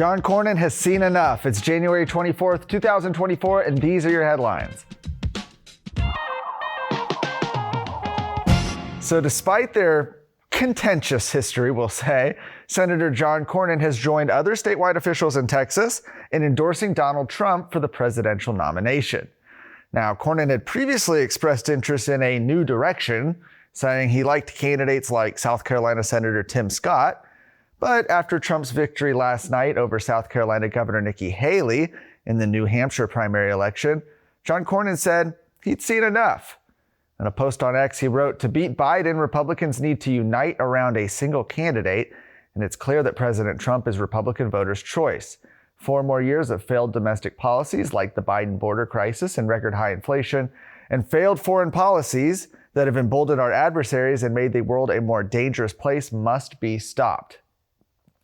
John Cornyn has seen enough. It's January 24th, 2024, and these are your headlines. So despite their contentious history, we'll say, Senator John Cornyn has joined other statewide officials in Texas in endorsing Donald Trump for the presidential nomination. Now, Cornyn had previously expressed interest in a new direction, saying he liked candidates like South Carolina Senator Tim Scott. But after Trump's victory last night over South Carolina Governor Nikki Haley in the New Hampshire primary election, John Cornyn said he'd seen enough. In a post on X, he wrote, "To beat Biden, Republicans need to unite around a single candidate, and it's clear that President Trump is Republican voters' choice. 4 more years of failed domestic policies like the Biden border crisis and record high inflation, and failed foreign policies that have emboldened our adversaries and made the world a more dangerous place must be stopped."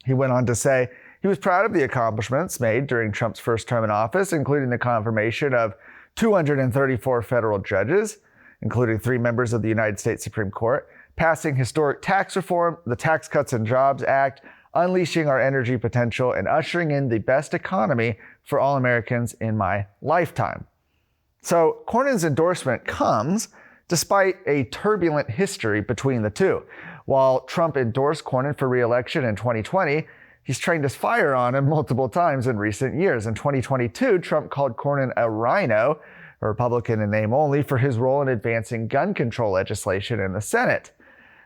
He went on to say he was proud of the accomplishments made during Trump's first term in office, including the confirmation of 234 federal judges, including 3 members of the United States Supreme Court, passing historic tax reform, the Tax Cuts and Jobs Act, unleashing our energy potential, and ushering in the best economy for all Americans in my lifetime. So Cornyn's endorsement comes despite a turbulent history between the two. While Trump endorsed Cornyn for re-election in 2020, he's trained his fire on him multiple times in recent years. In 2022, Trump called Cornyn a rhino, a Republican in name only, for his role in advancing gun control legislation in the Senate.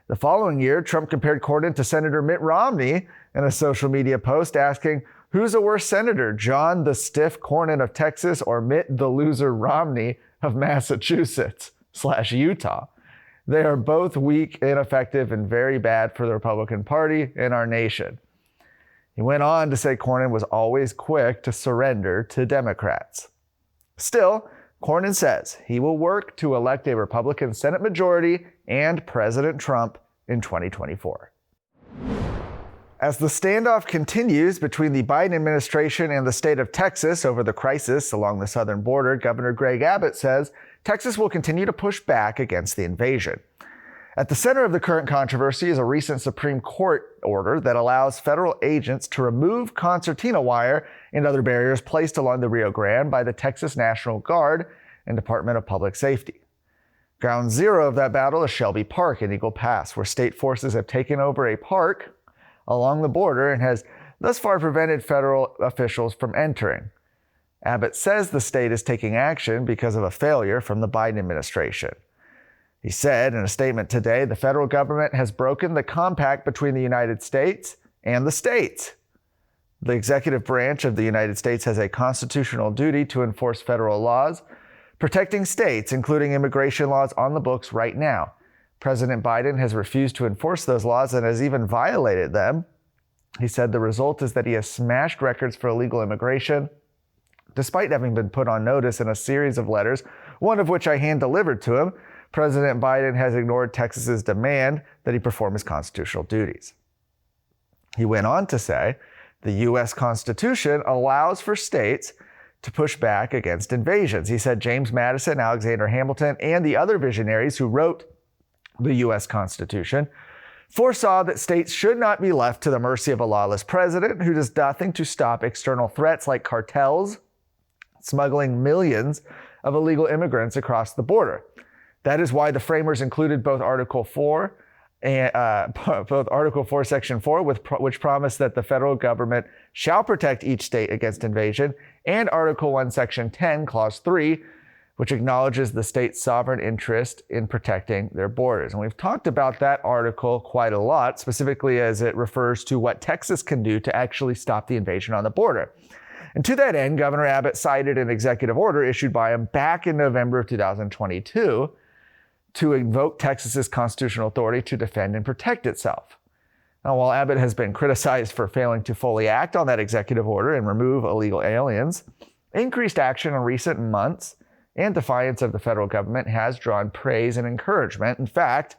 The following year, Trump compared Cornyn to Senator Mitt Romney in a social media post asking, "Who's a worse senator, John the Stiff Cornyn of Texas or Mitt the Loser Romney of Massachusetts/Utah? They are both weak, ineffective, and very bad for the Republican Party and our nation." He went on to say Cornyn was always quick to surrender to Democrats. Still, Cornyn says he will work to elect a Republican Senate majority and President Trump in 2024. As the standoff continues between the Biden administration and the state of Texas over the crisis along the southern border, Governor Greg Abbott says Texas will continue to push back against the invasion. At the center of the current controversy is a recent Supreme Court order that allows federal agents to remove concertina wire and other barriers placed along the Rio Grande by the Texas National Guard and Department of Public Safety. Ground zero of that battle is Shelby Park in Eagle Pass, where state forces have taken over a park along the border and has thus far prevented federal officials from entering. Abbott says the state is taking action because of a failure from the Biden administration. He said in a statement today, the federal government has broken the compact between the United States and the states. The executive branch of the United States has a constitutional duty to enforce federal laws, protecting states, including immigration laws on the books right now. President Biden has refused to enforce those laws and has even violated them. He said the result is that he has smashed records for illegal immigration, despite having been put on notice in a series of letters, one of which I hand-delivered to him. President Biden has ignored Texas's demand that he perform his constitutional duties. He went on to say, the U.S. Constitution allows for states to push back against invasions. He said James Madison, Alexander Hamilton, and the other visionaries who wrote the U.S. Constitution foresaw that states should not be left to the mercy of a lawless president who does nothing to stop external threats like cartels smuggling millions of illegal immigrants across the border. That is why the framers included both Article 4 and Section 4, which promised that the federal government shall protect each state against invasion, and Article 1, Section 10, Clause 3, which acknowledges the state's sovereign interest in protecting their borders. And we've talked about that article quite a lot, specifically as it refers to what Texas can do to actually stop the invasion on the border. And to that end, Governor Abbott cited an executive order issued by him back in November of 2022 to invoke Texas's constitutional authority to defend and protect itself. Now, while Abbott has been criticized for failing to fully act on that executive order and remove illegal aliens, increased action in recent months and defiance of the federal government has drawn praise and encouragement. In fact,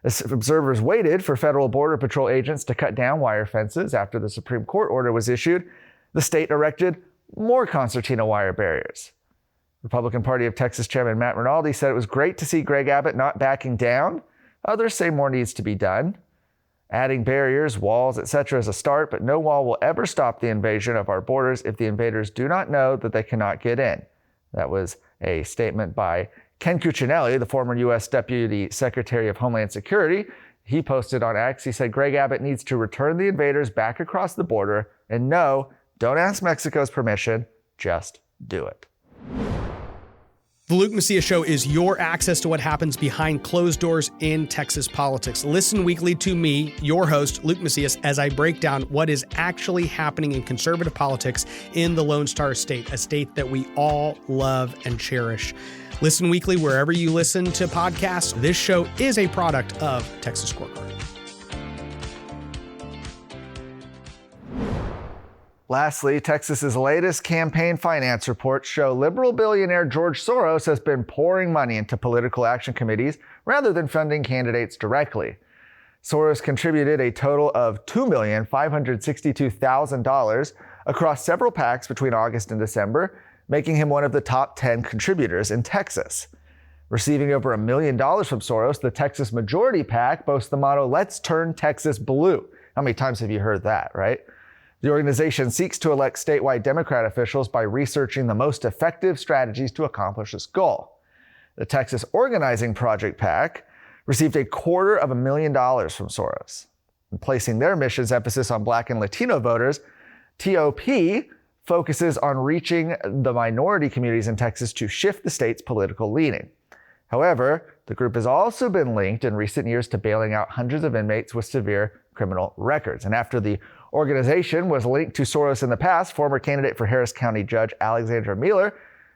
as observers waited for federal Border Patrol agents to cut down wire fences after the Supreme Court order was issued, the state erected more concertina wire barriers. Republican Party of Texas Chairman Matt Rinaldi said it was great to see Greg Abbott not backing down. Others say more needs to be done. Adding barriers, walls, etc. is a start, but no wall will ever stop the invasion of our borders if the invaders do not know that they cannot get in. That was a statement by Ken Cuccinelli, the former U.S. Deputy Secretary of Homeland Security. He posted on X, he said, Greg Abbott needs to return the invaders back across the border, and no, don't ask Mexico's permission, just do it. The Luke Macias Show is your access to what happens behind closed doors in Texas politics. Listen weekly to me, your host, Luke Macias, as I break down what is actually happening in conservative politics in the Lone Star State, a state that we all love and cherish. Listen weekly wherever you listen to podcasts. This show is a product of Texas Scorecard. Lastly, Texas's latest campaign finance reports show liberal billionaire George Soros has been pouring money into political action committees rather than funding candidates directly. Soros contributed a total of $2,562,000 across several PACs between August and December, making him one of the top 10 contributors in Texas. Receiving over $1 million from Soros, the Texas Majority PAC boasts the motto, "Let's turn Texas blue." How many times have you heard that, right? The organization seeks to elect statewide Democrat officials by researching the most effective strategies to accomplish this goal. The Texas Organizing Project PAC received $250,000 from Soros. In placing their mission's emphasis on Black and Latino voters, TOP focuses on reaching the minority communities in Texas to shift the state's political leaning. However, the group has also been linked in recent years to bailing out hundreds of inmates with severe criminal records. And after the organization was linked to Soros in the past, former candidate for Harris County Judge Alexandra Mueller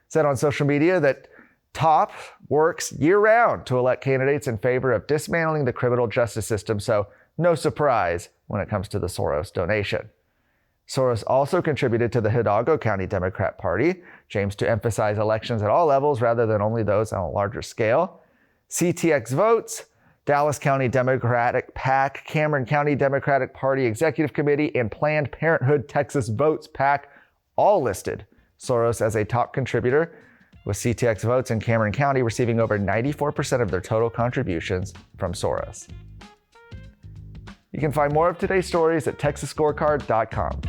said on social media that TOP works year-round to elect candidates in favor of dismantling the criminal justice system, so no surprise when it comes to the Soros donation. Soros also contributed to the Hidalgo County Democrat Party, aims to emphasize elections at all levels rather than only those on a larger scale. CTX Votes, Dallas County Democratic PAC, Cameron County Democratic Party Executive Committee, and Planned Parenthood Texas Votes PAC all listed Soros as a top contributor, with CTX Votes in Cameron County receiving over 94% of their total contributions from Soros. You can find more of today's stories at TexasScorecard.com.